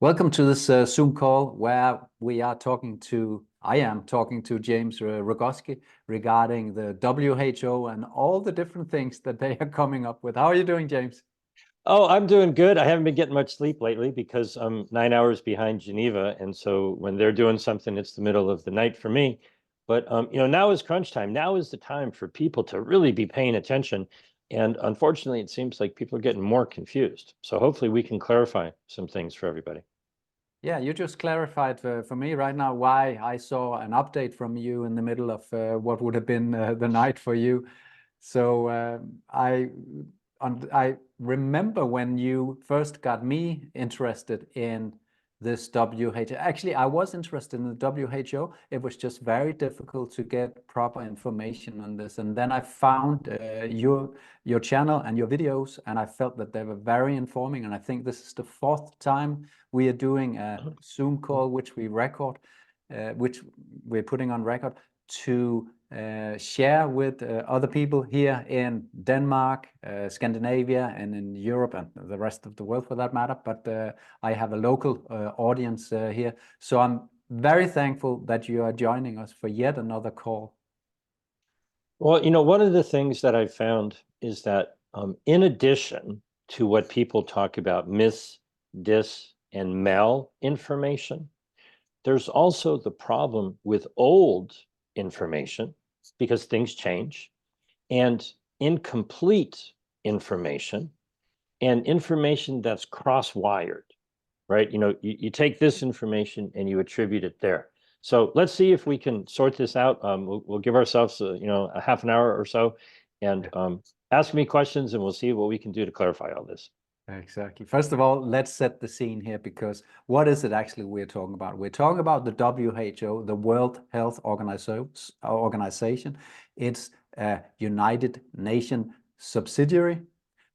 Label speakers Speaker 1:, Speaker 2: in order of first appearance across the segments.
Speaker 1: Welcome to this Zoom call where I am talking to James Roguski regarding the WHO and all the different things that they are coming up with. How are you doing, James?
Speaker 2: Oh, I'm doing good. I haven't been getting much sleep lately because I'm 9 hours behind Geneva. And so when they're doing something, it's the middle of the night for me. But now is crunch time. Now is the time for people to really be paying attention. And unfortunately, it seems like people are getting more confused. So hopefully we can clarify some things for everybody.
Speaker 1: Yeah, you just clarified for me right now why I saw an update from you in the middle of what would have been the night for you. So I remember when you first got me interested in this WHO. Actually, I was interested in the WHO. It was just very difficult to get proper information on this. And then I found your channel and your videos, and I felt that they were very informing. And I think this is the fourth time we are doing a Zoom call, which we record, which we're putting on record to share with other people here in Denmark, Scandinavia, and in Europe, and the rest of the world for that matter. But I have a local audience here. So I'm very thankful that you are joining us for yet another call.
Speaker 2: Well, one of the things that I've found is that in addition to what people talk about, mis, dis, and mal information, there's also the problem with old information because things change, and incomplete information and information that's cross-wired, right? You take this information and you attribute it there. So let's see if we can sort this out. We'll give ourselves, a half an hour or so, and ask me questions, and we'll see what we can do to clarify all this.
Speaker 1: Exactly. First of all, let's set the scene here, because what is it actually we're talking about? We're talking about the WHO, the World Health Organization. It's a United Nations subsidiary,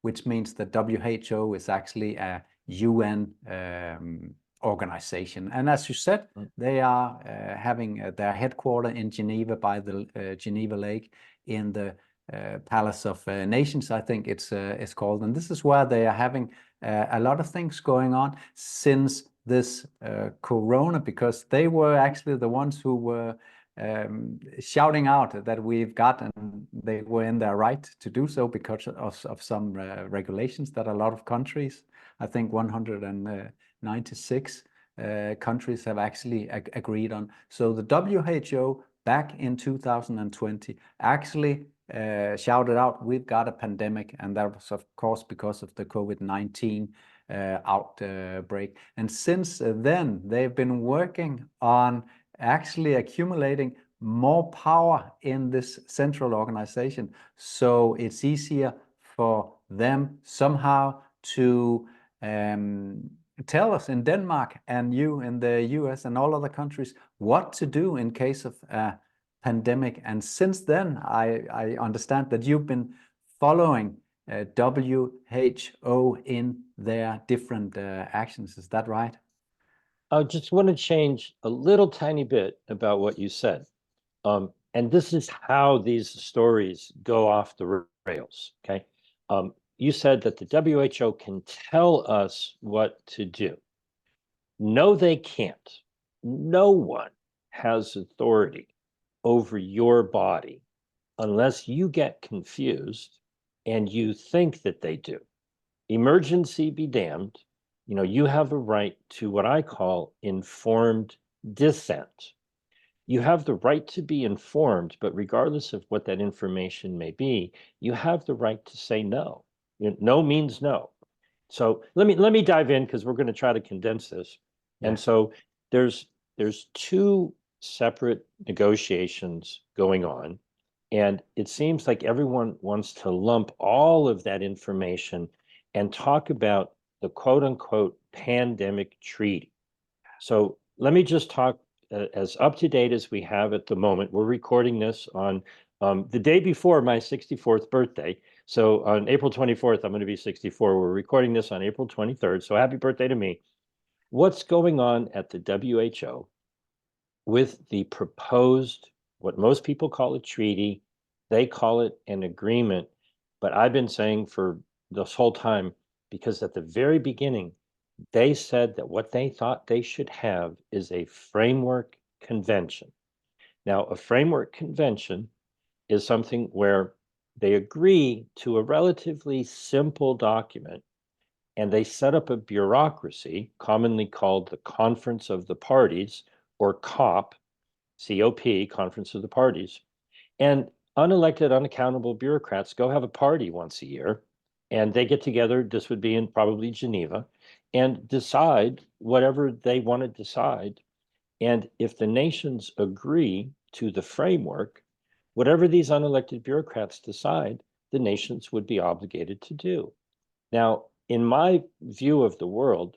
Speaker 1: which means that WHO is actually a UN organization. And as you said, they are having their headquarters in Geneva by the Geneva Lake in the Palace of Nations, I think it's called. And this is where they are having a lot of things going on since this corona, because they were actually the ones who were shouting out that we've got, and they were in their right to do so because of some regulations that a lot of countries, I think 196 countries have actually agreed on. So the WHO back in 2020 actually shouted out, we've got a pandemic, and that was of course because of the COVID-19 outbreak. And since then, they've been working on actually accumulating more power in this central organization, so it's easier for them somehow to tell us in Denmark and you in the US and all other countries what to do in case of pandemic. And since then, I understand that you've been following WHO in their different actions. Is that right?
Speaker 2: I just want to change a little tiny bit about what you said. And this is how these stories go off the rails, okay? You said that the WHO can tell us what to do. No, they can't. No one has authority over your body unless you get confused and you think that they do. Emergency be damned. You have a right to what I call informed dissent. You have the right to be informed, but regardless of what that information may be, you have the right to say no. No means no. So let me dive in, because we're going to try to condense this.
Speaker 1: Yeah.
Speaker 2: And so there's two separate negotiations going on, and it seems like everyone wants to lump all of that information and talk about the quote unquote pandemic treaty. So let me just talk as up to date as we have at the moment. We're recording this on the day before my 64th birthday. So on April 24th, I'm going to be 64. We're recording this on April 23rd. So happy birthday to me. What's going on at the WHO with the proposed, what most people call a treaty? They call it an agreement. But I've been saying for this whole time, because at the very beginning, They said that what they thought they should have is a framework convention. Now, a framework convention is something where they agree to a relatively simple document and they set up a bureaucracy, commonly called the Conference of the Parties, or COP, COP, Conference of the Parties. And unelected, unaccountable bureaucrats go have a party once a year, and they get together, this would be in probably Geneva, and decide whatever they want to decide. And if the nations agree to the framework, whatever these unelected bureaucrats decide, the nations would be obligated to do. Now, in my view of the world,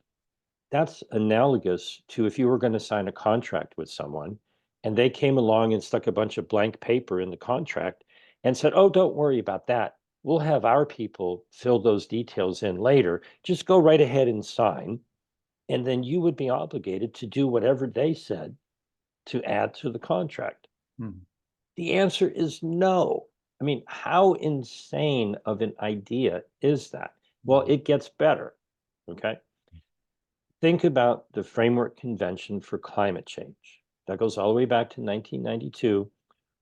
Speaker 2: that's analogous to if you were going to sign a contract with someone and they came along and stuck a bunch of blank paper in the contract and said, oh, don't worry about that. We'll have our people fill those details in later. Just go right ahead and sign. And then you would be obligated to do whatever they said to add to the contract.
Speaker 1: Hmm.
Speaker 2: The answer is no. I mean, how insane of an idea is that? Well, it gets better. Okay. Think about the Framework Convention for Climate Change. That goes all the way back to 1992.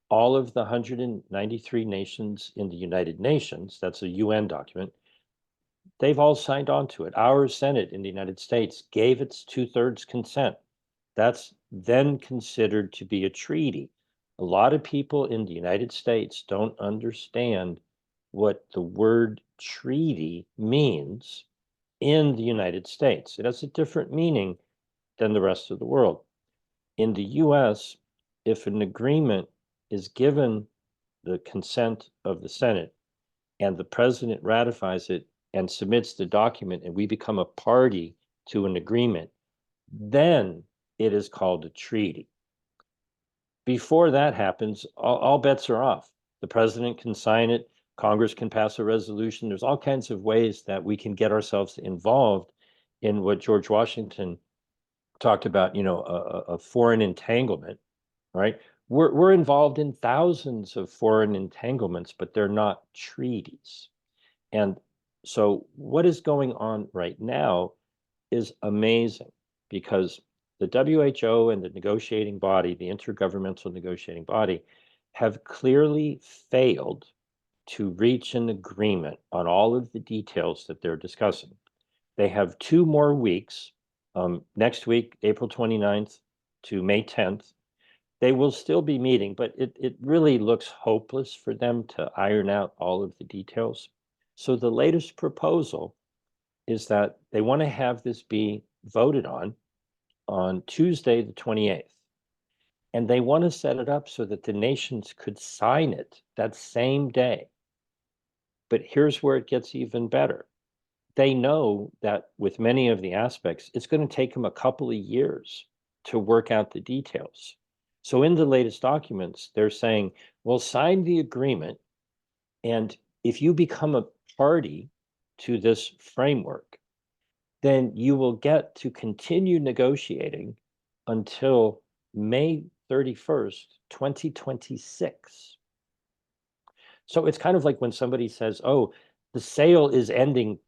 Speaker 2: All of the 193 nations in the United Nations, that's a UN document, they've all signed on to it. Our Senate in the United States gave its 2/3 consent. That's then considered to be a treaty. A lot of people in the United States don't understand what the word treaty means in the United States. It has a different meaning than the rest of the world. In the US, if an agreement is given the consent of the Senate and the president ratifies it and submits the document and we become a party to an agreement, then it is called a treaty. Before that happens, all bets are off. The president can sign it, Congress can pass a resolution. There's all kinds of ways that we can get ourselves involved in what George Washington talked about, a foreign entanglement, right? We're involved in thousands of foreign entanglements, but they're not treaties. And so what is going on right now is amazing because the WHO and the negotiating body, the intergovernmental negotiating body, have clearly failed to reach an agreement on all of the details that they're discussing. They have 2 more weeks, next week, April 29th to May 10th. They will still be meeting, but it really looks hopeless for them to iron out all of the details. So the latest proposal is that they want to have this be voted on Tuesday, the 28th. And they want to set it up so that the nations could sign it that same day. But here's where it gets even better. They know that with many of the aspects, it's going to take them a couple of years to work out the details. So in the latest documents, they're saying, well, sign the agreement. And if you become a party to this framework, then you will get to continue negotiating until May 31st, 2026. So it's kind of like when somebody says, oh, the sale is ending,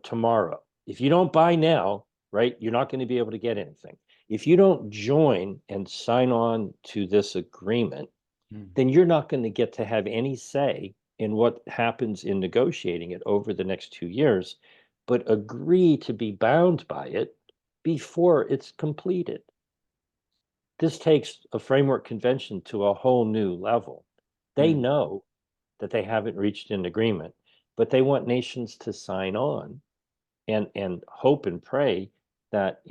Speaker 2: tomorrow. If you don't buy now, right, you're not going to be able to get anything. If you don't join and sign on to this agreement, then you're not going to get to have any say in what happens in negotiating it over the next 2 years, but agree to be bound by it before it's completed. This takes a framework convention to a whole new level. They know that they haven't reached an agreement, but they want nations to sign on and hope and pray that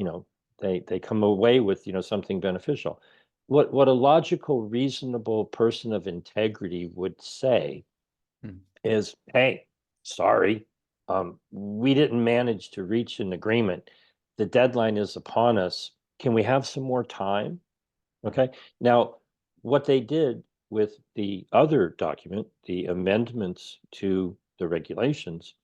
Speaker 2: they come away with something beneficial. What a logical, reasonable person of integrity would say is, hey, sorry, we didn't manage to reach an agreement. The deadline is upon us. Can we have some more time? Okay. Now, what they did with the other document, the amendments to the regulations,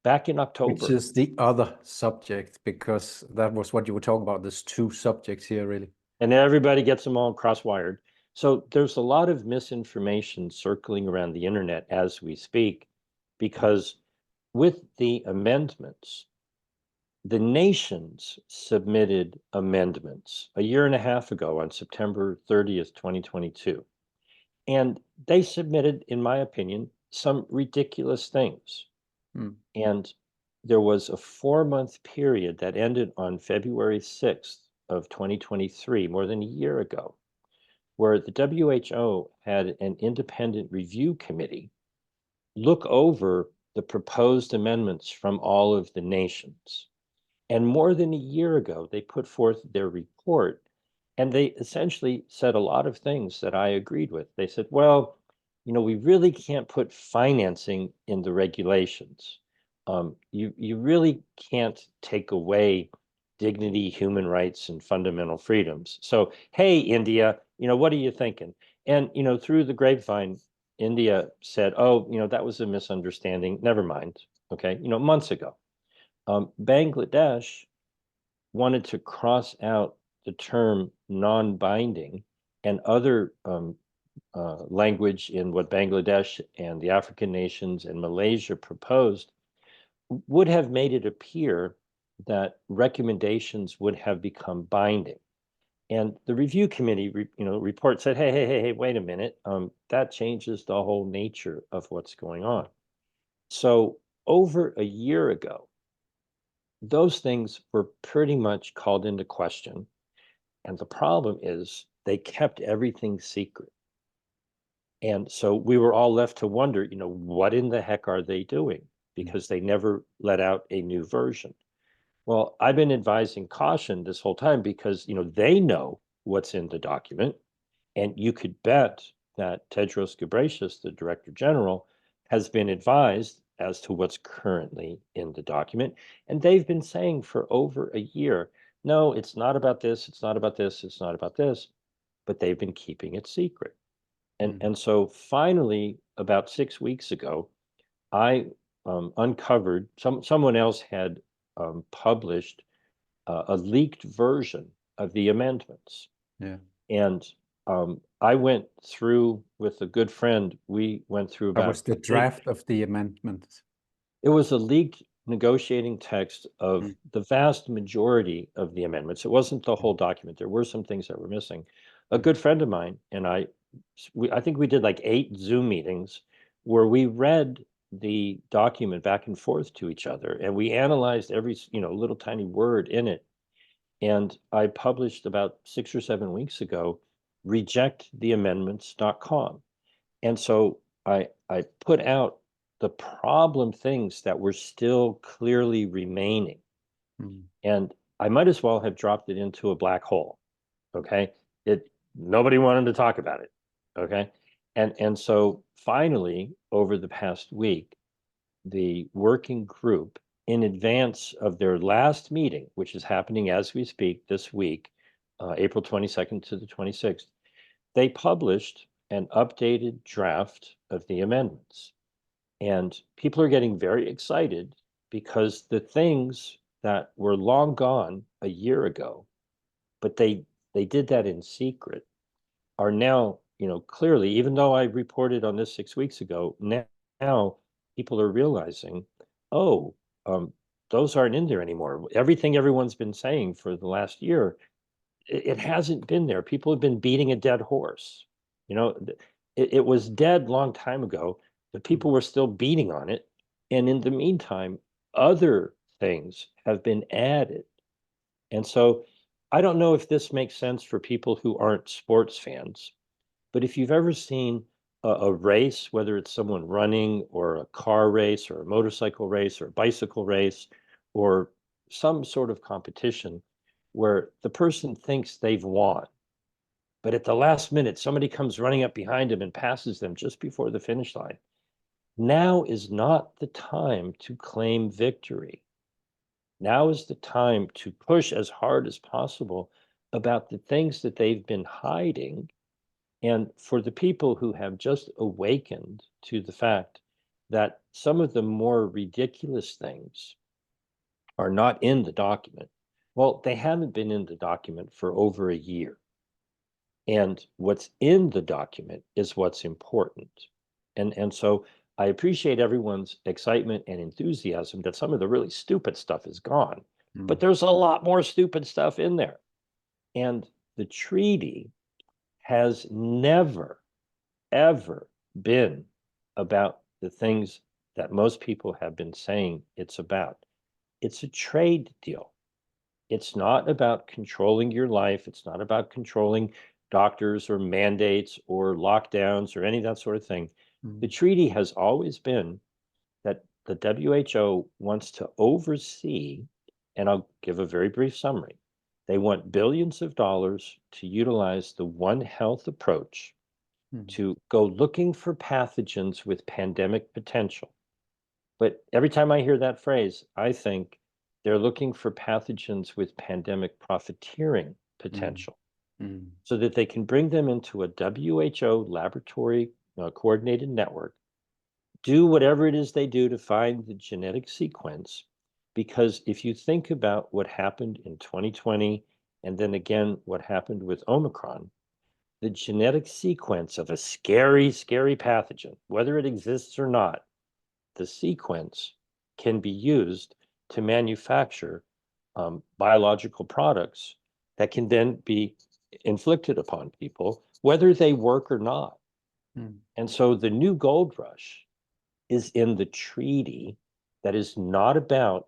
Speaker 2: back in
Speaker 1: Which
Speaker 2: October,
Speaker 1: is the other subject, because that was what you were talking about. There's 2 subjects here, really.
Speaker 2: and everybody gets them all cross-wired. So there's a lot of misinformation circling around the internet as we speak, because with the amendments, the nations submitted amendments a year and a half ago on September 30th, 2022. And they submitted, in my opinion, some ridiculous things. And there was a 4-month period that ended on February 6th of 2023, more than a year ago, where the WHO had an independent review committee look over the proposed amendments from all of the nations. And more than a year ago, they put forth their report, and they essentially said a lot of things that I agreed with. They said, well, we really can't put financing in the regulations. You really can't take away dignity, human rights, and fundamental freedoms. So, hey, India, what are you thinking? And, through the grapevine, India said, oh, that was a misunderstanding. Never mind. Okay, months ago. Bangladesh wanted to cross out the term non-binding, and other language in what Bangladesh and the African nations and Malaysia proposed would have made it appear that recommendations would have become binding. And the review committee, report said, hey, wait a minute, that changes the whole nature of what's going on. So over a year ago, those things were pretty much called into question. And the problem is they kept everything secret. And so we were all left to wonder, what in the heck are they doing? Because they never let out a new version. Well, I've been advising caution this whole time because, they know what's in the document. And you could bet that Tedros Ghebreyesus, the Director General, has been advised as to what's currently in the document. And they've been saying for over a year, no, it's not about this, it's not about this, it's not about this, but they've been keeping it secret. And so finally, about 6 weeks ago, I uncovered, someone else had published a leaked version of the amendments.
Speaker 1: Yeah.
Speaker 2: And I went through with a good friend, we went through
Speaker 1: That
Speaker 2: about,
Speaker 1: was the draft of the amendments.
Speaker 2: it was a leaked negotiating text of the vast majority of the amendments. It wasn't the whole document. There were some things that were missing. A good friend of mine and I think we did like 8 Zoom meetings where we read the document back and forth to each other, and we analyzed every little tiny word in it. And I published about 6 or 7 weeks ago, rejecttheamendments.com. And so I put out the problem things that were still clearly remaining. And I might as well have dropped it into a black hole. Okay. Nobody wanted to talk about it. Okay. And so finally, over the past week, the working group, in advance of their last meeting, which is happening as we speak this week, April 22nd to the 26th, they published an updated draft of the amendments. And people are getting very excited because the things that were long gone a year ago, but they did that in secret, are now, clearly, even though I reported on this 6 weeks ago, now people are realizing, oh, those aren't in there anymore. Everything everyone's been saying for the last year, it hasn't been there. People have been beating a dead horse. It was dead long time ago, but people were still beating on it. And in the meantime, other things have been added. And so I don't know if this makes sense for people who aren't sports fans, but if you've ever seen a race, whether it's someone running or a car race or a motorcycle race or a bicycle race or some sort of competition where the person thinks they've won, but at the last minute, somebody comes running up behind them and passes them just before the finish line. Now is not the time to claim victory. Now is the time to push as hard as possible about the things that they've been hiding. And for the people who have just awakened to the fact that some of the more ridiculous things are not in the document, well, they haven't been in the document for over a year. And what's in the document is what's important. And so I appreciate everyone's excitement and enthusiasm that some of the really stupid stuff is gone. But there's a lot more stupid stuff in there. And the treaty has never, ever been about the things that most people have been saying it's about. It's a trade deal. It's not about controlling your life. It's not about controlling doctors or mandates or lockdowns or any of that sort of thing. The treaty has always been that the WHO wants to oversee, and I'll give a very brief summary. They want billions of dollars to utilize the One Health approach to go looking for pathogens with pandemic potential. But every time I hear that phrase, I think they're looking for pathogens with pandemic profiteering potential so that they can bring them into a WHO laboratory coordinated network, do whatever it is they do to find the genetic sequence. Because if you think about what happened in 2020, and then again, what happened with Omicron, the genetic sequence of a scary, scary pathogen, whether it exists or not, the sequence can be used to manufacture biological products that can then be inflicted upon people, whether they work or not. And so the new gold rush is in the treaty that is not about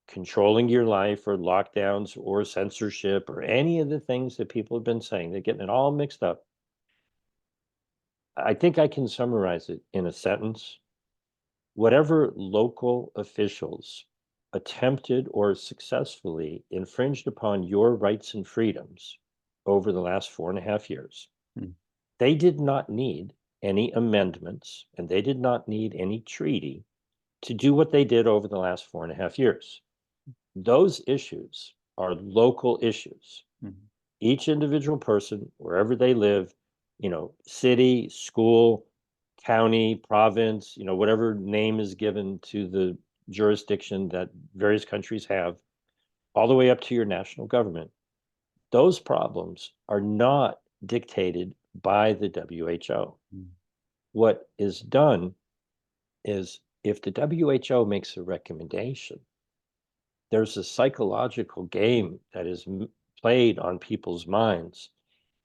Speaker 2: controlling your life or lockdowns or censorship or any of the things that people have been saying. They're getting it all mixed up. I think I can summarize it in a sentence. Whatever local officials attempted or successfully infringed upon your rights and freedoms over the last 4.5 years, they did not need any amendments and they did not need any treaty to do what they did over the last 4.5 years. Those issues are local issues. Each individual person, wherever they live, city, school, county, province, whatever name is given to the jurisdiction that various countries have, all the way up to your national government, those problems are not dictated by the WHO. What is done is if the WHO makes a recommendation, there's a psychological game that is played on people's minds.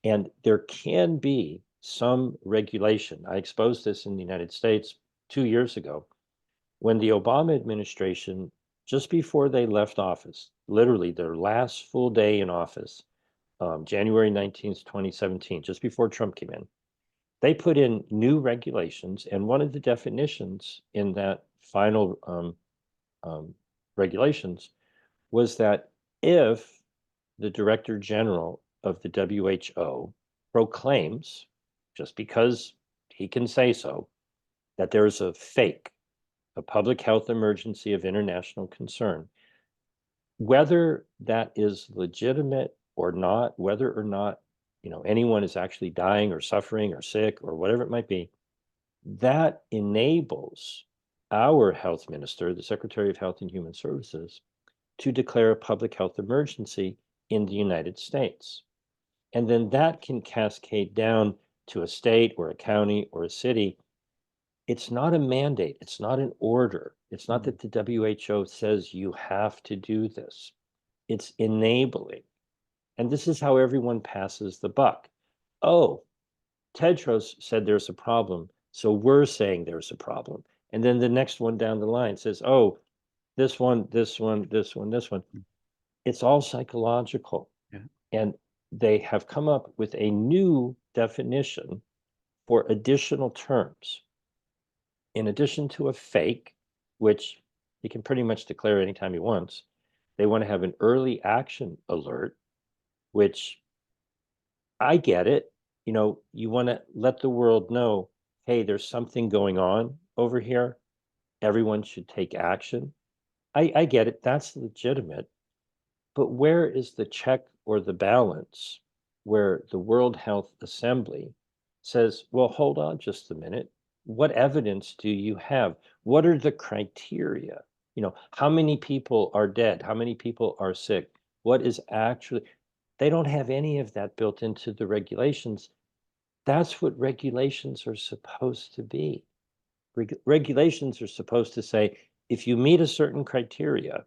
Speaker 2: And there can be some regulation. I exposed this in the United States 2 years ago when the Obama administration, just before they left office, literally their last full day in office, January 19th, 2017, just before Trump came in, they put in new regulations. And one of the definitions in that final regulations was that if the Director General of the WHO proclaims, just because he can say so, that there's a public health emergency of international concern, whether that is legitimate or not, whether or not anyone is actually dying or suffering or sick or whatever it might be, that enables our health minister, the Secretary of Health and Human Services, to declare a public health emergency in the United States. And then that can cascade down to a state or a county or a city. It's not a mandate. It's not an order. It's not that the WHO says you have to do this. It's enabling. And this is how everyone passes the buck. Oh, Tedros said there's a problem, so we're saying there's a problem. And then the next one down the line says, oh, this one, this one, this one, this one. It's all psychological. And they have come up with a new definition for additional terms. In addition to a fake, which he can pretty much declare anytime he wants, they want to have an early action alert, which I get it. You want to let the world know, hey, there's something going on over here. Everyone should take action. I get it. That's legitimate. But where is the check or the balance where the World Health Assembly says, well, hold on just a minute. What evidence do you have? What are the criteria? How many people are dead? How many people are sick? What is actually, they don't have any of that built into the regulations. That's what regulations are supposed to be. Regulations are supposed to say, if you meet a certain criteria,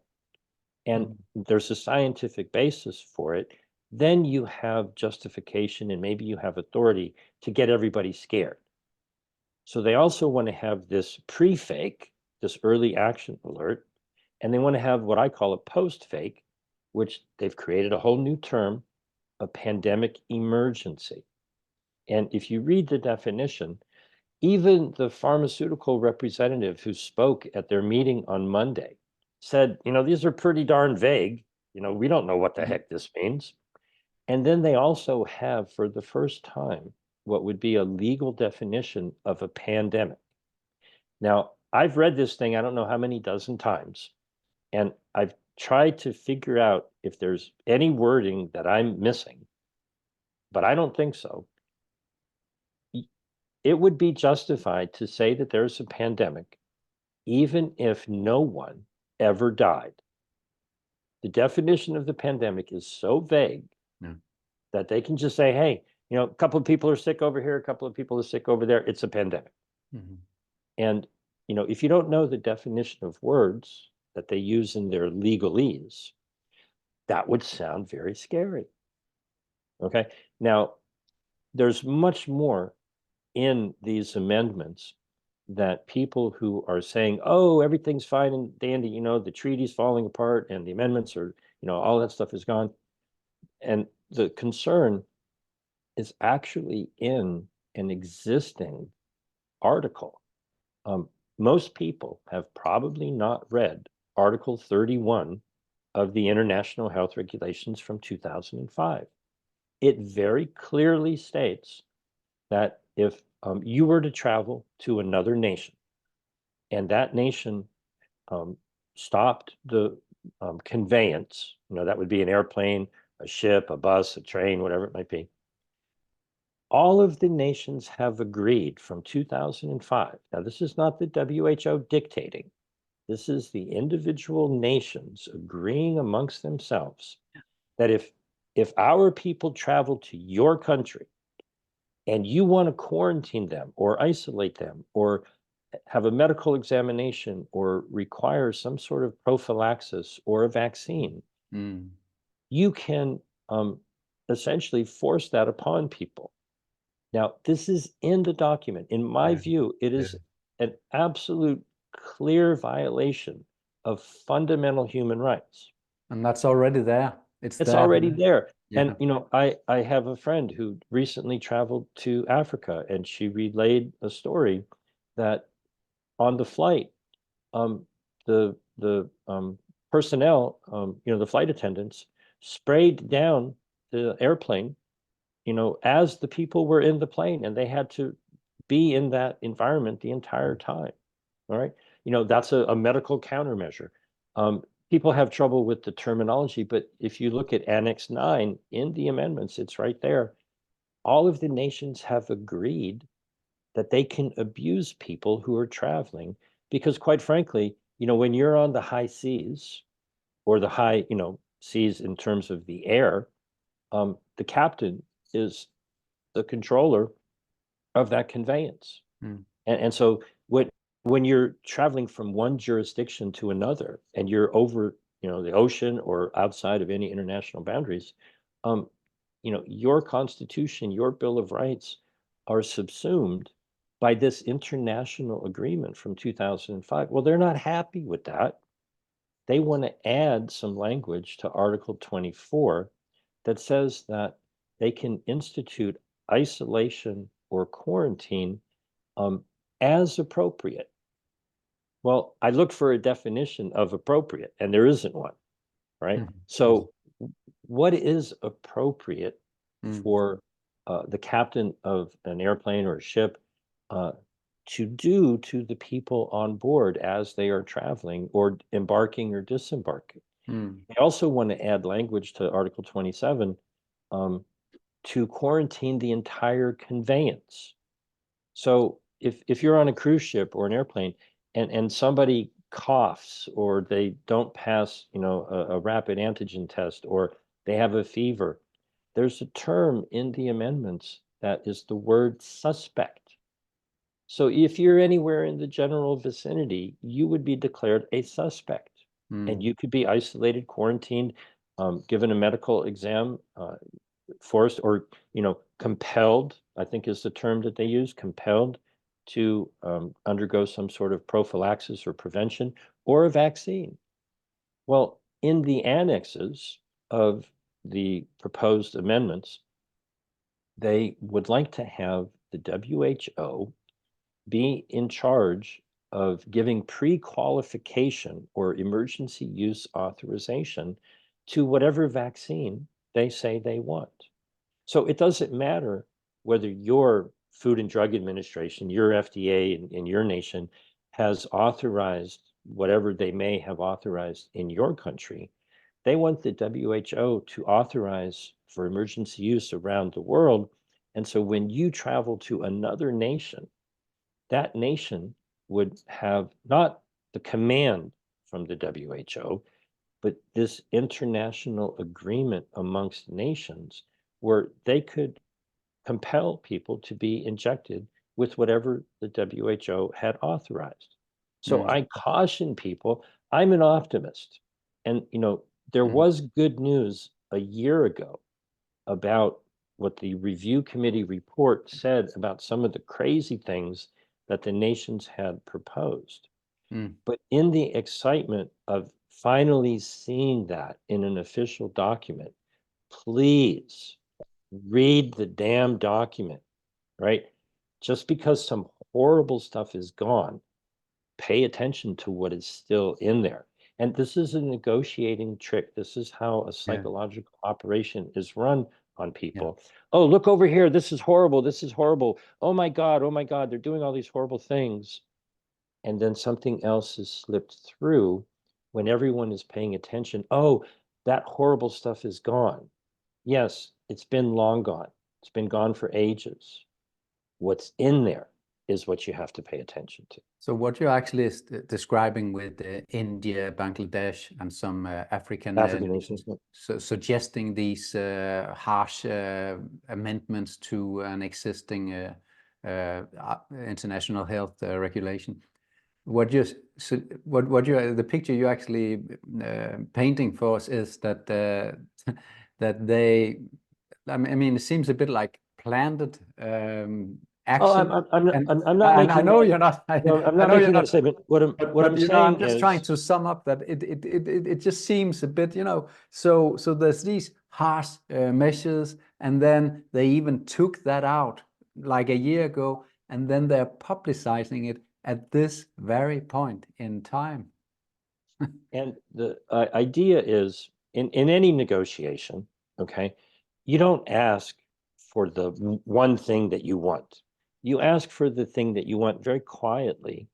Speaker 2: and there's a scientific basis for it, then you have justification and maybe you have authority to get everybody scared. So they also want to have this pre-fake, this early action alert, and they want to have what I call a post-fake, which they've created a whole new term, a pandemic emergency. And if you read the definition, even the pharmaceutical representative who spoke at their meeting on Monday said, these are pretty darn vague. We don't know what the heck this means. And then they also have, for the first time, what would be a legal definition of a pandemic. Now, I've read this thing, I don't know how many dozen times, and I've tried to figure out if there's any wording that I'm missing, but I don't think so. It would be justified to say that there's a pandemic, even if no one ever died. The definition of the pandemic is so vague that they can just say, hey, a couple of people are sick over here, a couple of people are sick over there, it's a pandemic. And, if you don't know the definition of words that they use in their legalese, that would sound very scary. Okay. Now, there's much more in these amendments that people who are saying, oh, everything's fine and dandy, the treaty's falling apart and the amendments are, all that stuff is gone. And the concern is actually in an existing article. Most people have probably not read Article 31 of the International Health Regulations from 2005. It very clearly states that if you were to travel to another nation and that nation stopped the conveyance, that would be an airplane, a ship, a bus, a train, whatever it might be, all of the nations have agreed from 2005. Now, this is not the WHO dictating. This is the individual nations agreeing amongst themselves that if our people travel to your country and you want to quarantine them or isolate them or have a medical examination or require some sort of prophylaxis or a vaccine, you can essentially force that upon people. Now, this is in the document. In my view, it is an absolute clear violation of fundamental human rights.
Speaker 1: And that's already there. It's there.
Speaker 2: Already there. Yeah. And, I have a friend who recently traveled to Africa, and she relayed a story that on the flight, the personnel, the flight attendants sprayed down the airplane as the people were in the plane, and they had to be in that environment the entire time. All right. That's a medical countermeasure. People have trouble with the terminology, but if you look at Annex 9 in the amendments, it's right there. All of the nations have agreed that they can abuse people who are traveling because, quite frankly, when you're on the high seas or the high, seas in terms of the air, the captain is the controller of that conveyance. And so when you're traveling from one jurisdiction to another and you're over, the ocean or outside of any international boundaries, your Constitution, your Bill of Rights are subsumed by this international agreement from 2005. Well, they're not happy with that. They want to add some language to Article 24 that says that they can institute isolation or quarantine as appropriate. Well, I looked for a definition of appropriate, and there isn't one, right? So what is appropriate for the captain of an airplane or a ship to do to the people on board as they are traveling or embarking or disembarking? They also want to add language to Article 27 to quarantine the entire conveyance. So if you're on a cruise ship or an airplane and somebody coughs or they don't pass, a rapid antigen test or they have a fever, there's a term in the amendments that is the word suspect. So if you're anywhere in the general vicinity, you would be declared a suspect. and you could be isolated, quarantined, given a medical exam, forced or, compelled, I think is the term that they use, compelled to undergo some sort of prophylaxis or prevention or a vaccine. Well, in the annexes of the proposed amendments, they would like to have the WHO be in charge of giving pre-qualification or emergency use authorization to whatever vaccine they say they want. So it doesn't matter whether your Food and Drug Administration, your FDA in your nation has authorized whatever they may have authorized in your country. They want the WHO to authorize for emergency use around the world. And so when you travel to another nation, that nation would have not the command from the WHO, but this international agreement amongst nations where they could compel people to be injected with whatever the WHO had authorized. So I caution people, I'm an optimist. And, there was good news a year ago about what the review committee report said about some of the crazy things that the nations had proposed. But in the excitement of finally seeing that in an official document, please read the damn document, right? Just because some horrible stuff is gone, pay attention to what is still in there. And this is a negotiating trick. This is how a psychological operation is run on people. Oh, look over here. This is horrible. This is horrible. Oh my God. Oh my God. They're doing all these horrible things. And then something else is slipped through when everyone is paying attention. Oh, that horrible stuff is gone. Yes, it's been long gone. It's been gone for ages. What's in there is what you have to pay attention to.
Speaker 1: So what you're actually describing with India, Bangladesh, and some African
Speaker 2: nations,
Speaker 1: suggesting these harsh amendments to an existing international health regulation. The picture you're actually painting for us is that that they, I mean, it seems a bit like planted action.
Speaker 2: I'm not making.
Speaker 1: I know you're not.
Speaker 2: I'm not making that statement. What I'm saying
Speaker 1: I'm just
Speaker 2: is
Speaker 1: trying to sum up that it just seems a bit, So there's these harsh measures, and then they even took that out like a year ago, and then they're publicizing it at this very point in time.
Speaker 2: And the idea is in any negotiation, okay, you don't ask for the one thing that you want. You ask for the thing that you want very quietly,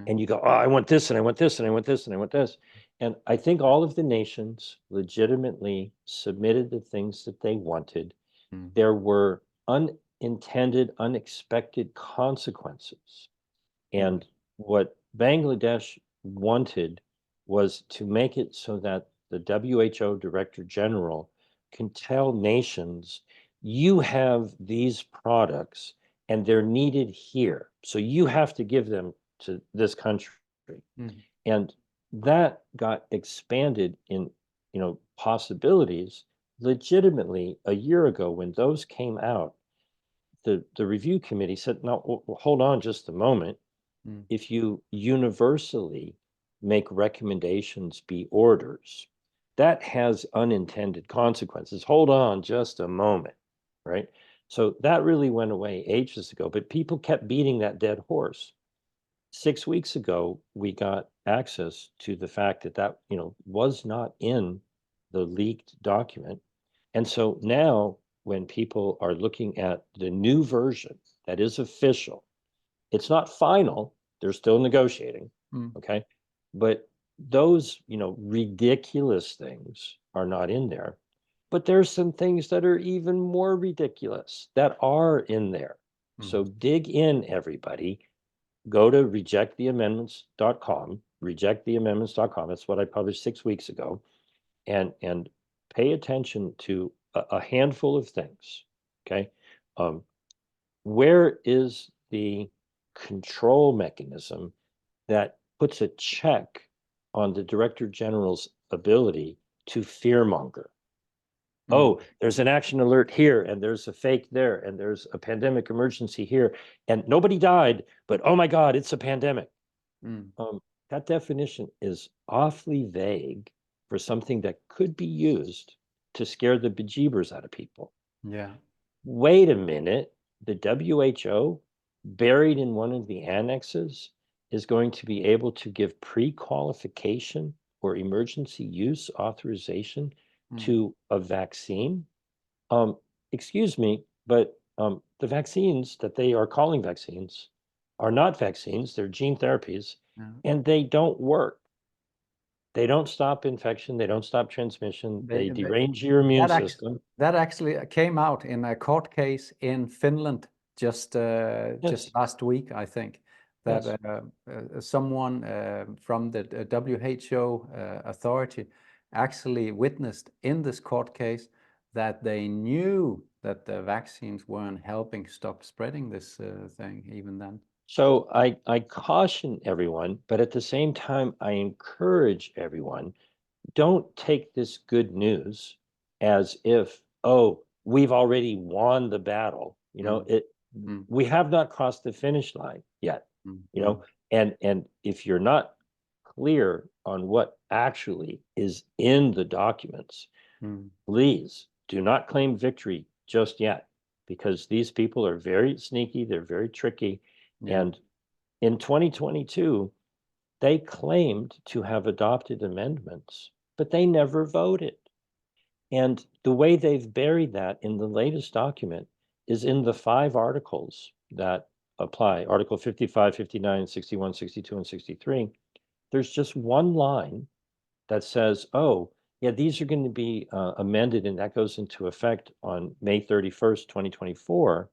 Speaker 2: and you go, oh, I want this, and I want this, and I want this, and I want this. And I think all of the nations legitimately submitted the things that they wanted. There were unintended, unexpected consequences. And what Bangladesh wanted was to make it so that the WHO Director General can tell nations, you have these products and they're needed here. So you have to give them to this country. And that got expanded in, possibilities legitimately a year ago when those came out. The review committee said, no, hold on just a moment. If you universally make recommendations be orders, that has unintended consequences. Hold on just a moment, right? So that really went away ages ago, but people kept beating that dead horse. 6 weeks ago, we got access to the fact that was not in the leaked document. And so now when people are looking at the new version that is official, it's not final, they're still negotiating, okay? But those, ridiculous things are not in there. But there's some things that are even more ridiculous that are in there. So dig in, everybody. Go to rejecttheamendments.com, rejecttheamendments.com. That's what I published 6 weeks ago. And pay attention to a handful of things, okay? Where is the control mechanism that puts a check on the Director General's ability to fearmonger.
Speaker 1: Mm.
Speaker 2: Oh, there's an action alert here, and there's a fake there, and there's a pandemic emergency here, and nobody died, but oh my God, it's a pandemic.
Speaker 1: Mm.
Speaker 2: That definition is awfully vague for something that could be used to scare the bejeebers out of people.
Speaker 1: Yeah.
Speaker 2: Wait a minute, the WHO, buried in one of the annexes, is going to be able to give pre-qualification or emergency use authorization to a vaccine. Excuse me, but the vaccines that they are calling vaccines are not vaccines, they're gene therapies, and they don't work. They don't stop infection, they don't stop transmission, they derange your immune system.
Speaker 1: That actually came out in a court case in Finland just last week, I think, that someone from the WHO authority actually witnessed in this court case that they knew that the vaccines weren't helping stop spreading this thing even then.
Speaker 2: So I caution everyone, but at the same time, I encourage everyone, don't take this good news as if, oh, we've already won the battle. You know, we have not crossed the finish line yet, you know, and if you're not clear on what actually is in the documents, please do not claim victory just yet, because these people are very sneaky, they're very tricky. And in 2022, they claimed to have adopted amendments, but they never voted. And the way they've buried that in the latest document is in the 5 articles that apply, Article 55, 59, 61, 62, and 63. There's just one line that says, oh, yeah, these are going to be amended, and that goes into effect on May 31st, 2024.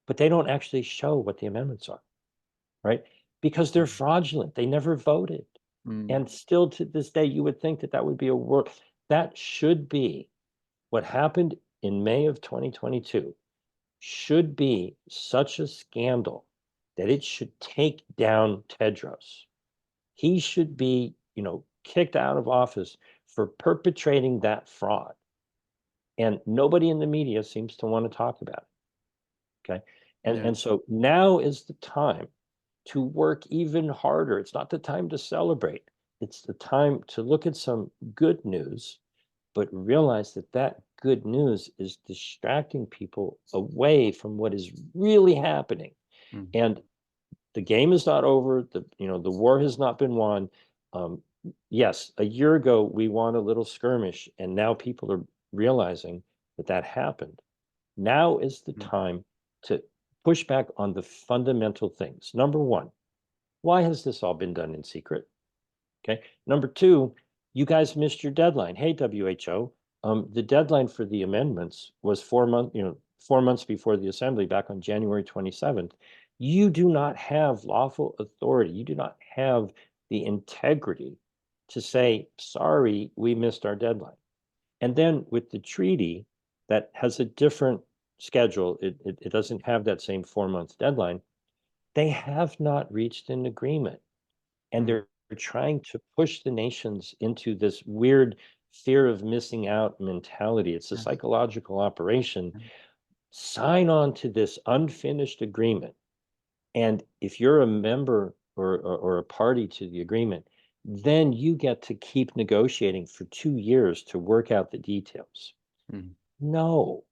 Speaker 2: But they don't actually show what the amendments are, right? Because they're fraudulent. They never voted. And still to this day, you would think that that would be a work. That should be what happened in May of 2022 should be such a scandal that it should take down Tedros. He should be, you know, kicked out of office for perpetrating that fraud. And nobody in the media seems to want to talk about it. Okay. And so now is the time to work even harder. It's not the time to celebrate. It's the time to look at some good news, but realize that that good news is distracting people away from what is really happening. And the game is not over. The war has not been won. Yes, a year ago we won a little skirmish, and now people are realizing that that happened. Now is the time to push back on the fundamental things. Number one, why has this all been done in secret? Okay. Number two, you guys missed your deadline. Hey, WHO, the deadline for the amendments was 4 months before the assembly, back on January 27th. You do not have lawful authority. You do not have the integrity to say, sorry, we missed our deadline. And then with the treaty that has a different schedule, it doesn't have that same 4-month deadline. They have not reached an agreement. And they're trying to push the nations into this weird fear of missing out mentality. It's a psychological operation. Sign on to this unfinished agreement. And if you're a member or a party to the agreement, then you get to keep negotiating for 2 years to work out the details. No.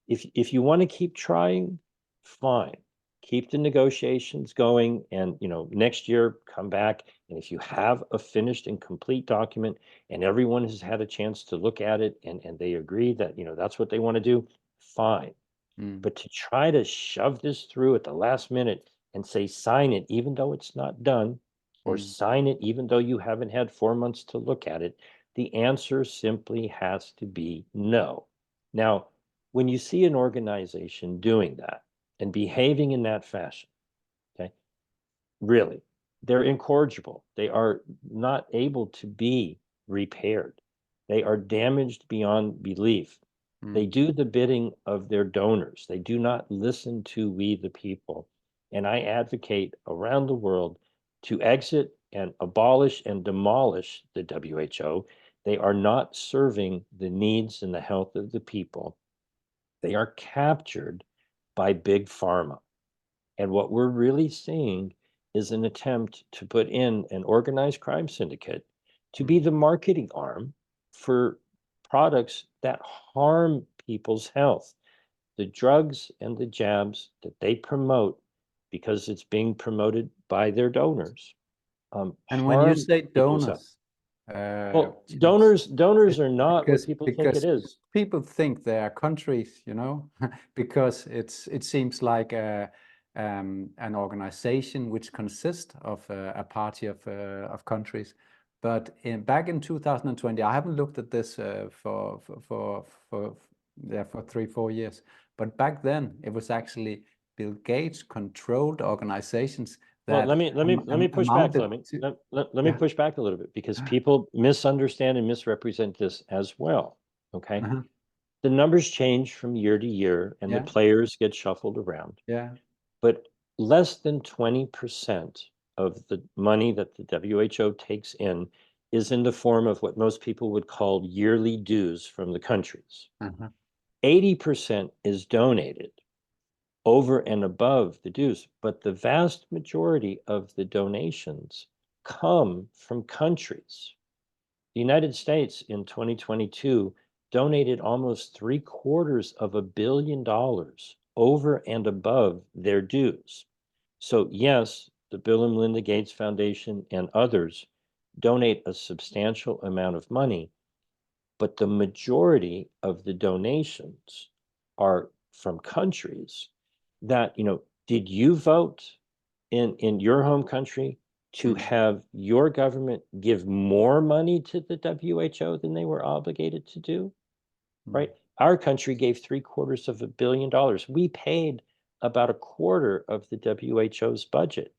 Speaker 2: If you want to keep trying, fine. Keep the negotiations going, and next year come back, and if you have a finished and complete document and everyone has had a chance to look at it and they agree that that's what they want to do, fine. But to try to shove this through at the last minute and say sign it even though it's not done, or sign it even though you haven't had 4 months to look at it, the answer simply has to be no. Now, when you see an organization doing that and behaving in that fashion, okay, really, they're incorrigible. They are not able to be repaired. They are damaged beyond belief. They do the bidding of their donors. They do not listen to we the people. And I advocate around the world to exit and abolish and demolish the WHO. They are not serving the needs and the health of the people. They are captured by big pharma. And what we're really seeing is an attempt to put in an organized crime syndicate to be the marketing arm for products that harm people's health. The drugs and the jabs that they promote, because it's being promoted by their donors,
Speaker 1: And when you
Speaker 2: harm
Speaker 1: say
Speaker 2: people's health.
Speaker 1: donors,
Speaker 2: Well,
Speaker 1: it's
Speaker 2: donors are not what people think
Speaker 1: because
Speaker 2: it is.
Speaker 1: people think they are countries, you know, because it seems like an organization which consists of a party of countries. But back in 2020, I haven't looked at this for 3-4 years. But back then, it was actually Bill Gates controlled organizations
Speaker 2: Well,
Speaker 1: that
Speaker 2: let me push back.
Speaker 1: amounted to.
Speaker 2: Let me
Speaker 1: Yeah.
Speaker 2: push back a little bit, because people misunderstand and misrepresent this as well. Okay.
Speaker 1: Uh-huh.
Speaker 2: The numbers change from year to year and the
Speaker 1: Yeah.
Speaker 2: players get shuffled around.
Speaker 1: Yeah.
Speaker 2: But less than 20% of the money that the WHO takes in is in the form of what most people would call yearly dues from the countries.
Speaker 1: Uh-huh.
Speaker 2: 80% is donated over and above the dues, but the vast majority of the donations come from countries. The United States in 2022 donated almost $750 million over and above their dues. So yes, the Bill and Melinda Gates Foundation and others donate a substantial amount of money, but the majority of the donations are from countries that, did you vote in your home country to have your government give more money to the WHO than they were obligated to do? Right? Our country gave $750 million. We paid about a quarter of the WHO's budget.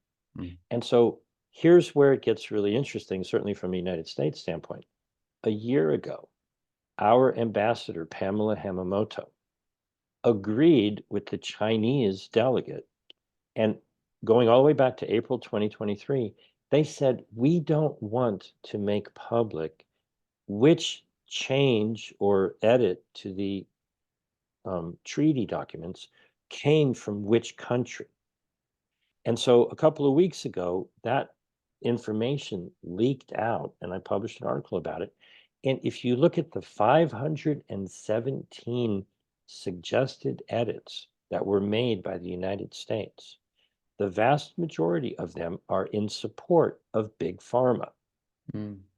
Speaker 2: And so here's where it gets really interesting, certainly from a United States standpoint. A year ago, our ambassador, Pamela Hamamoto, agreed with the Chinese delegate, and going all the way back to April 2023, they said, we don't want to make public which change or edit to the treaty documents came from which country. And so a couple of weeks ago, that information leaked out, and I published an article about it. And if you look at the 517 suggested edits that were made by the United States, the vast majority of them are in support of big pharma.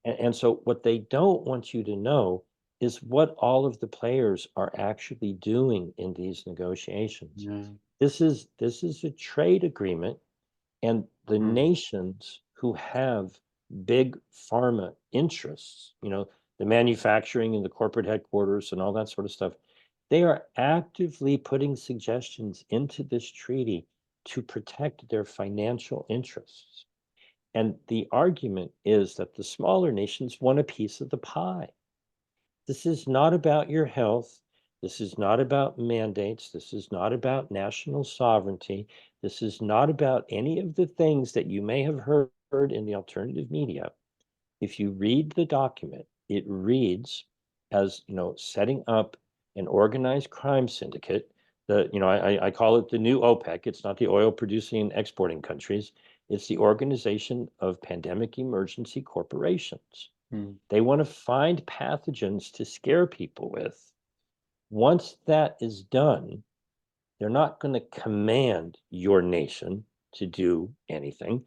Speaker 2: And so what they don't want you to know is what all of the players are actually doing in these negotiations. This is a trade agreement, and the nations who have big pharma interests, the manufacturing and the corporate headquarters and all that sort of stuff, they are actively putting suggestions into this treaty to protect their financial interests. And the argument is that the smaller nations want a piece of the pie. This is not about your health. This is not about mandates. This is not about national sovereignty. This is not about any of the things that you may have heard in the alternative media. If you read the document, it reads as, setting up an organized crime syndicate. I call it the new OPEC. It's not the oil producing and exporting countries. It's the Organization of Pandemic Emergency Corporations. They want to find pathogens to scare people with. Once that is done, they're not going to command your nation to do anything.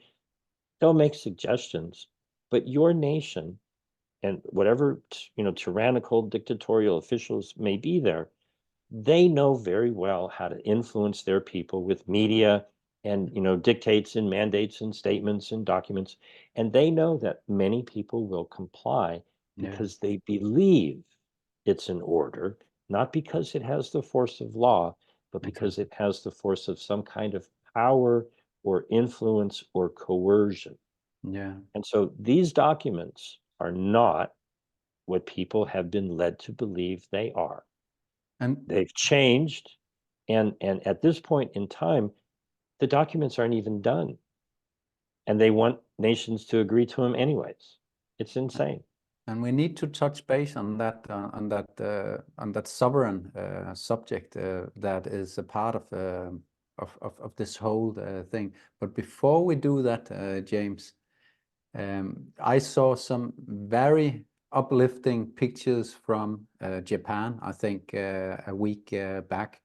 Speaker 2: They'll make suggestions, but your nation and whatever, tyrannical dictatorial officials may be there, they know very well how to influence their people with media and, dictates and mandates and statements and documents. And they know that many people will comply because they believe it's an order, not because it has the force of law, but because it has the force of some kind of power or influence or coercion. And so these documents are not what people have been led to believe they are.
Speaker 1: And
Speaker 2: They've changed, and at this point in time, the documents aren't even done. and they want nations to agree to them anyways. It's insane.
Speaker 1: And we need to touch base on that sovereign subject that is a part of this whole thing. But before we do that, James, I saw some very uplifting pictures from Japan, I think a week back,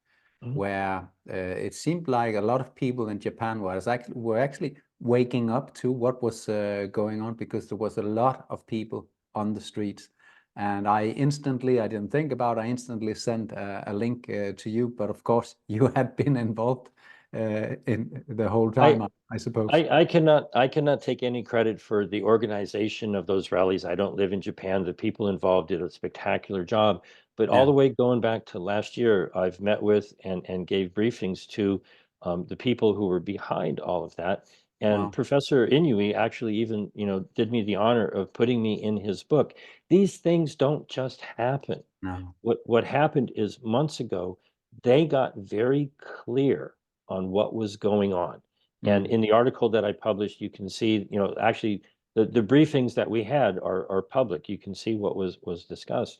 Speaker 1: where it seemed like a lot of people in Japan were actually waking up to what was going on, because there was a lot of people on the streets. And I didn't think about it, I instantly sent a link to you, but of course you had been involved in the whole time, I suppose.
Speaker 2: I cannot take any credit for the organization of those rallies. I don't live in Japan. The people involved did a spectacular job. But all the way going back to last year, I've met with and gave briefings to the people who were behind all of that. And
Speaker 1: Wow.
Speaker 2: Professor Inui actually even, did me the honor of putting me in his book. These things don't just happen.
Speaker 1: No.
Speaker 2: What happened is months ago, they got very clear on what was going on. And in the article that I published, you can see, actually the briefings that we had are public. You can see what was discussed.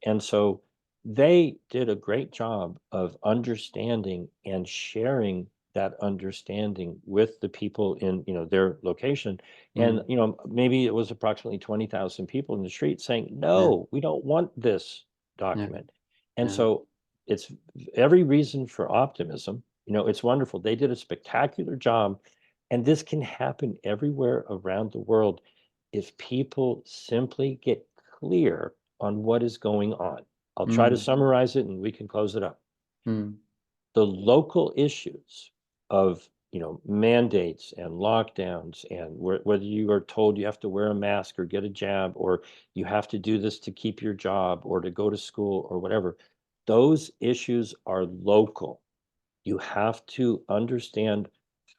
Speaker 2: And so they did a great job of understanding and sharing that understanding with the people in, their location. And, maybe it was approximately 20,000 people in the street saying, no, we don't want this document. And so it's every reason for optimism. It's wonderful. They did a spectacular job. And this can happen everywhere around the world if people simply get clear on what is going on. I'll try to summarize it and we can close it up. The local issues of mandates and lockdowns, and whether you are told you have to wear a mask or get a jab, or you have to do this to keep your job or to go to school or whatever, those issues are local. You have to understand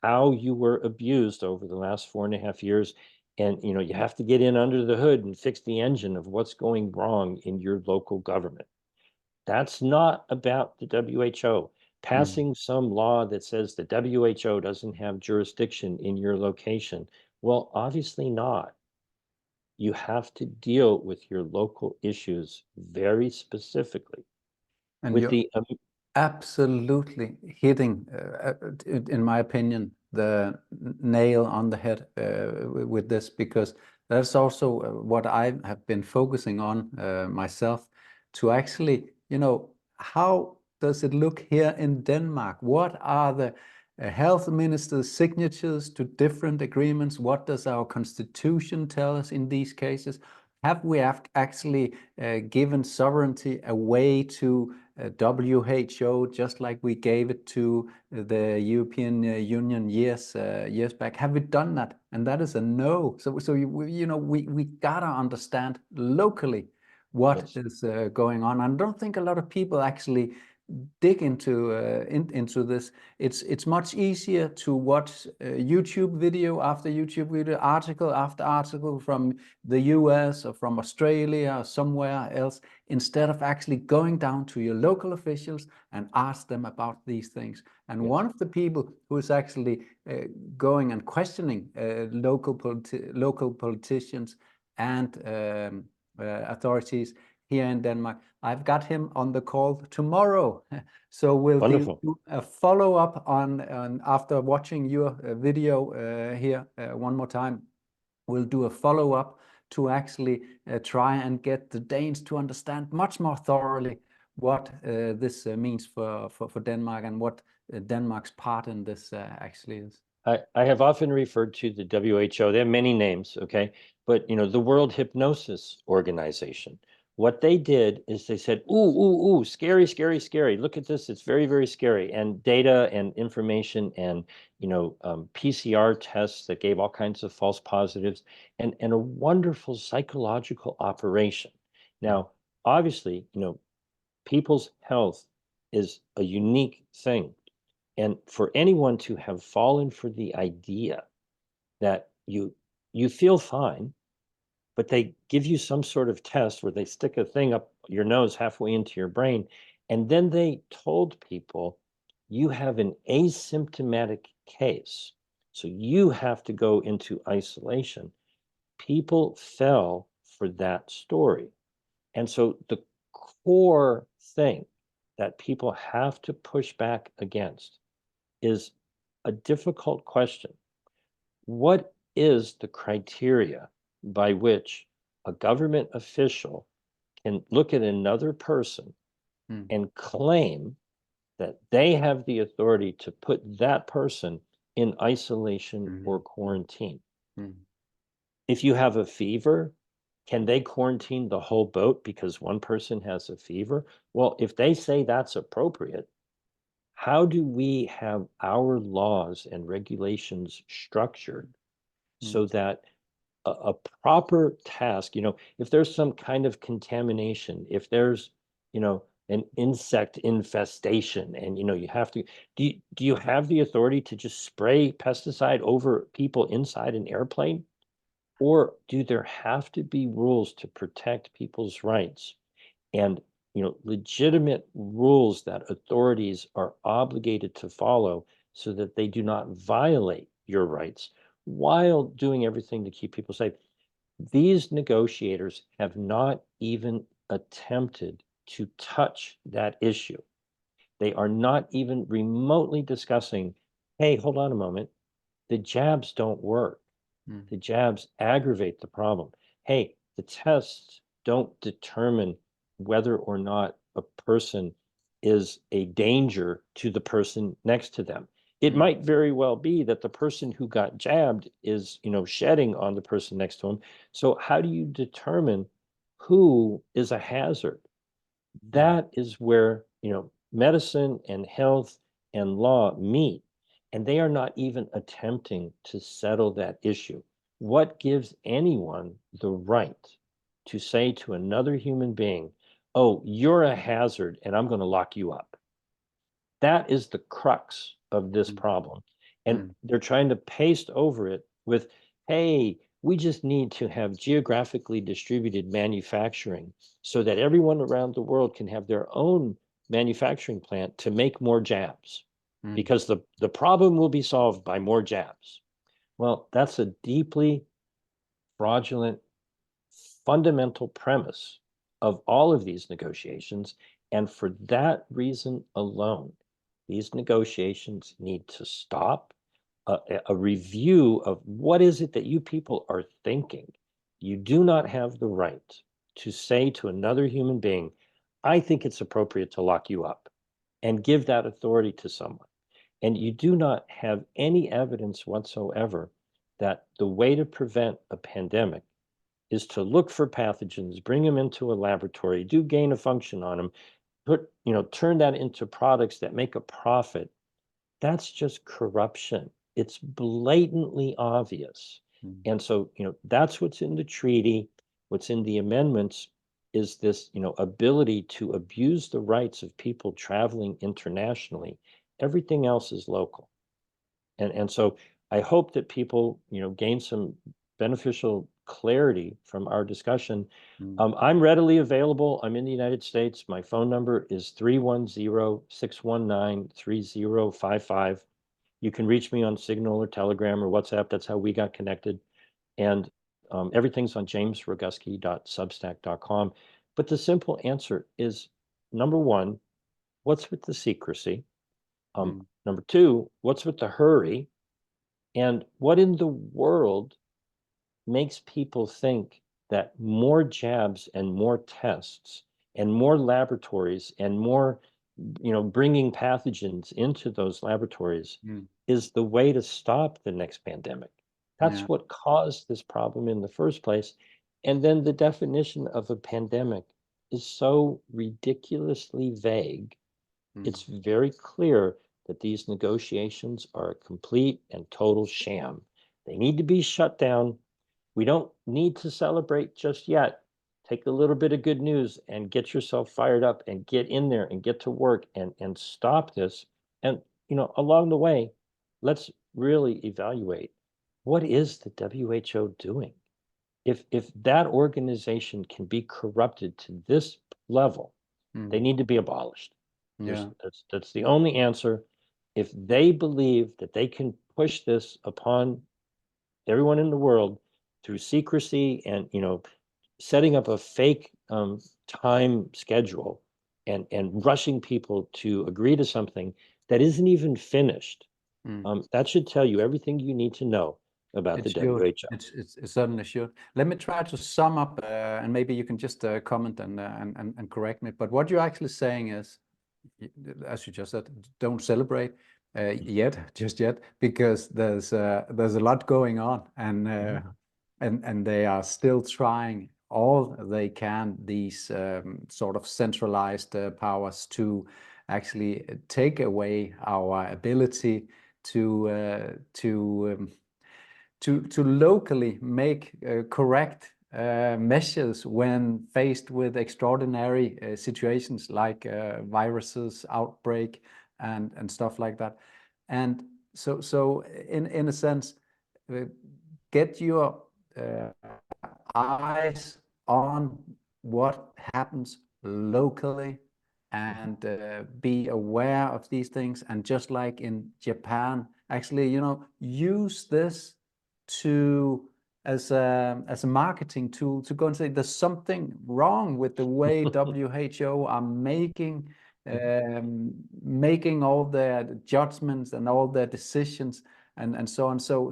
Speaker 2: how you were abused over the last 4.5 years. And you have to get in under the hood and fix the engine of what's going wrong in your local government. That's not about the WHO. Passing some law that says the WHO doesn't have jurisdiction in your location. Well, obviously not. You have to deal with your local issues very specifically.
Speaker 1: And
Speaker 2: With
Speaker 1: you're
Speaker 2: the
Speaker 1: absolutely hitting, in my opinion, the nail on the head with this, because that's also what I have been focusing on myself, to actually, how does it look here in Denmark? What are the health minister's signatures to different agreements? What does our constitution tell us in these cases? Have we actually given sovereignty away to WHO, just like we gave it to the European Union years back? Have we done that? And that is a no. So we gotta understand locally what is going on. I don't think a lot of people actually dig into this. It's much easier to watch YouTube video after YouTube video, article after article from the US or from Australia or somewhere else, instead of actually going down to your local officials and ask them about these things. And one of the people who is actually going and questioning local politicians and authorities here in Denmark, I've got him on the call tomorrow. So we'll do a follow-up on after watching your video here one more time. We'll do a follow-up to actually try and get the Danes to understand much more thoroughly what this means for Denmark, and what Denmark's part in this actually is.
Speaker 2: I have often referred to the WHO. They have many names, okay? But the World Hypnosis Organization, what they did is they said, ooh, scary, scary, scary. Look at this. It's very, very scary. And data and information and, PCR tests that gave all kinds of false positives, and a wonderful psychological operation. Now, obviously, people's health is a unique thing. And for anyone to have fallen for the idea that you feel fine, but they give you some sort of test where they stick a thing up your nose halfway into your brain, and then they told people you have an asymptomatic case. So you have to go into isolation. People fell for that story. And so the core thing that people have to push back against is a difficult question. What is the criteria by which a government official can look at another person and claim that they have the authority to put that person in isolation or quarantine? If you have a fever, can they quarantine the whole boat because one person has a fever? Well, if they say that's appropriate, how do we have our laws and regulations structured so that a proper task, if there's some kind of contamination, if there's, an insect infestation, and you have to, do you have the authority to just spray pesticide over people inside an airplane? Or do there have to be rules to protect people's rights, and legitimate rules that authorities are obligated to follow so that they do not violate your rights while doing everything to keep people safe? These negotiators have not even attempted to touch that issue. They are not even remotely discussing, hey, hold on a moment, the jabs don't work. The jabs aggravate the problem. Hey, the tests don't determine whether or not a person is a danger to the person next to them. It might very well be that the person who got jabbed is, shedding on the person next to him. So how do you determine who is a hazard? That is where, medicine and health and law meet. And they are not even attempting to settle that issue. What gives anyone the right to say to another human being, oh, you're a hazard and I'm going to lock you up? That is the crux of this problem. And they're trying to paste over it with, hey, we just need to have geographically distributed manufacturing so that everyone around the world can have their own manufacturing plant to make more jabs, because the problem will be solved by more jabs. Well, that's a deeply fraudulent, fundamental premise of all of these negotiations. And for that reason alone, these negotiations need to stop. A review of what is it that you people are thinking. You do not have the right to say to another human being, I think it's appropriate to lock you up, and give that authority to someone. And you do not have any evidence whatsoever that the way to prevent a pandemic is to look for pathogens, bring them into a laboratory, do gain of function on them, turn that into products that make a profit. That's just corruption. It's blatantly obvious. And so, that's what's in the treaty, what's in the amendments is this, ability to abuse the rights of people traveling internationally. Everything else is local. And so I hope that people, gain some beneficial clarity from our discussion. I'm readily available. I'm in the United States. My phone number is 310-619-3055. You can reach me on Signal or Telegram or WhatsApp. That's how we got connected. And everything's on jamesroguski.substack.com. But the simple answer is, number one, what's with the secrecy? Number two, what's with the hurry? And what in the world makes people think that more jabs and more tests and more laboratories and more, bringing pathogens into those laboratories is the way to stop the next pandemic? That's what caused this problem in the first place. And then the definition of a pandemic is so ridiculously vague. It's very clear that these negotiations are a complete and total sham. They need to be shut down. We don't need to celebrate just yet. Take a little bit of good news and get yourself fired up and get in there and get to work and stop this. And, along the way, let's really evaluate, what is the WHO doing? If that organization can be corrupted to this level, they need to be abolished. That's the only answer. If they believe that they can push this upon everyone in the world through secrecy and, setting up a fake time schedule and rushing people to agree to something that isn't even finished. That should tell you everything you need to know about the WHO.
Speaker 1: It certainly should. Let me try to sum up, and maybe you can just comment and correct me. But what you're actually saying is, as you just said, don't celebrate just yet, because there's a lot going on, and they are still trying all they can, these sort of centralized powers, to actually take away our ability to locally make correct measures when faced with extraordinary situations like viruses, outbreak, and stuff like that. And so in a sense, get your eyes on what happens locally, and be aware of these things. And just like in Japan, actually, use this to as a marketing tool, to go and say there's something wrong with the way WHO are making all their judgments and all their decisions, and so on. So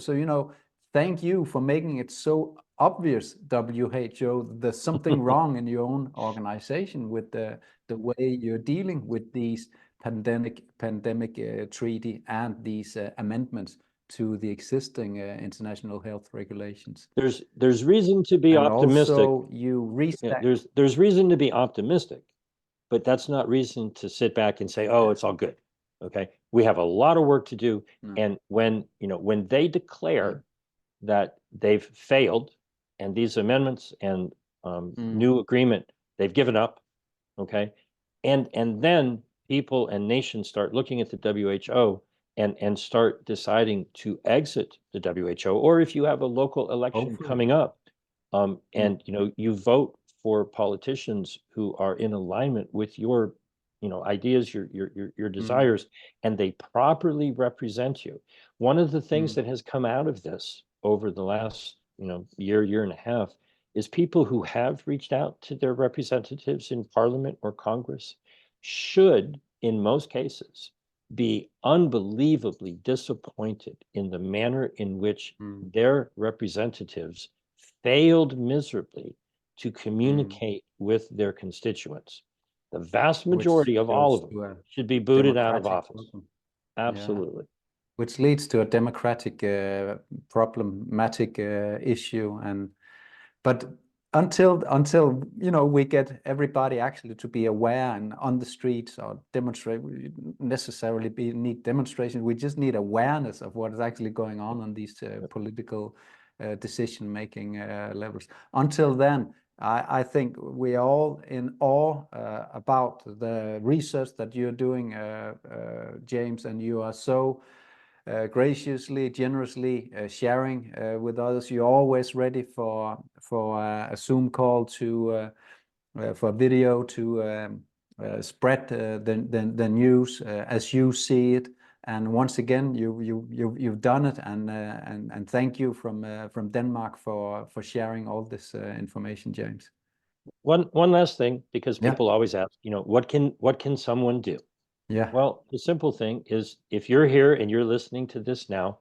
Speaker 1: thank you for making it so obvious, WHO, there's something wrong in your own organization with the way you're dealing with these pandemic treaty and these amendments to the existing international health regulations.
Speaker 2: There's reason to be optimistic.
Speaker 1: Also, you reset.
Speaker 2: Yeah, there's reason to be optimistic, but that's not reason to sit back and say, "Oh, it's all good." Okay, we have a lot of work to do, and when they declare that they've failed, and these amendments and new agreement they've given up, okay, and then people and nations start looking at the WHO and start deciding to exit the WHO, or if you have a local election coming up, and you vote for politicians who are in alignment with your ideas, your desires, and they properly represent you. One of the things that has come out of this over the last year and a half is people who have reached out to their representatives in Parliament or Congress should, in most cases, be unbelievably disappointed in the manner in which their representatives failed miserably to communicate with their constituents. The vast majority of all of them should be booted out of office. Absolutely.
Speaker 1: Which leads to a democratic problematic issue. But until we get everybody actually to be aware and on the streets or demonstrate, we necessarily need demonstration. We just need awareness of what is actually going on these political decision-making levels. Until then, I think we are all in awe about the research that you're doing, James, and you are so graciously, generously sharing with others. You're always ready for a Zoom call for video to spread the news as you see it. And once again, you've done it, and thank you from Denmark for sharing all this information, James.
Speaker 2: One last thing, because people always ask, what can someone do?
Speaker 1: Yeah.
Speaker 2: Well, the simple thing is, if you're here and you're listening to this now,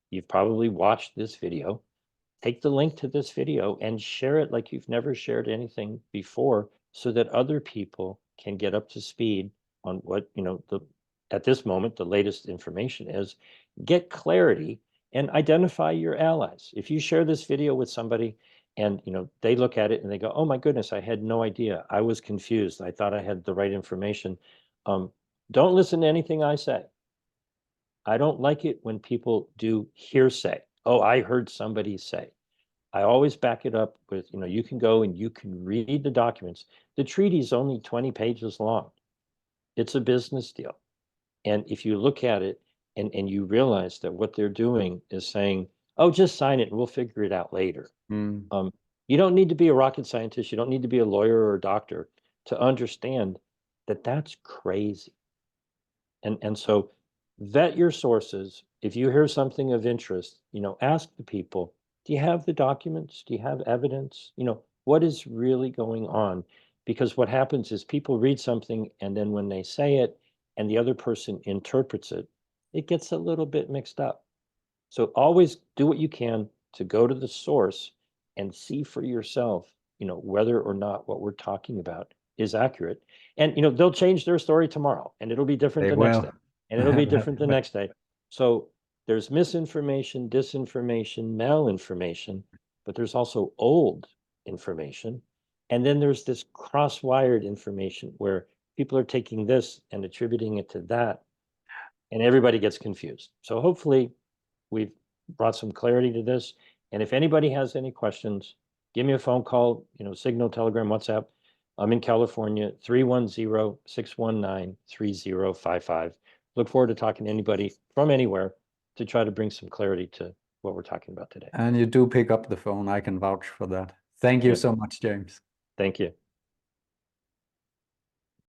Speaker 2: you've probably watched this video. Take the link to this video and share it like you've never shared anything before, so that other people can get up to speed on what, at this moment, the latest information is. Get clarity and identify your allies. If you share this video with somebody and, they look at it and they go, "Oh my goodness, I had no idea. I was confused. I thought I had the right information." Don't listen to anything I say. I don't like it when people do hearsay. "Oh, I heard somebody say." I always back it up with, you can go and you can read the documents. The treaty is only 20 pages long. It's a business deal. And if you look at it and you realize that what they're doing is saying, "Oh, just sign it and we'll figure it out later." You don't need to be a rocket scientist. You don't need to be a lawyer or a doctor to understand that that's crazy. And so vet your sources. If you hear something of interest, ask the people, do you have the documents? Do you have evidence? What is really going on? Because what happens is people read something, and then when they say it and the other person interprets it, it gets a little bit mixed up. So always do what you can to go to the source and see for yourself, whether or not what we're talking about is accurate. And, they'll change their story tomorrow, and it'll be different the next day, and it'll be different the next day. So there's misinformation, disinformation, malinformation, but there's also old information. And then there's this cross-wired information where people are taking this and attributing it to that, and everybody gets confused. So hopefully we've brought some clarity to this. And if anybody has any questions, give me a phone call, Signal, Telegram, WhatsApp. I'm in California, 310-619-3055. Look forward to talking to anybody from anywhere to try to bring some clarity to what we're talking about today.
Speaker 1: And you do pick up the phone. I can vouch for that. Thank you
Speaker 2: Good.
Speaker 1: so much, James.
Speaker 2: Thank you.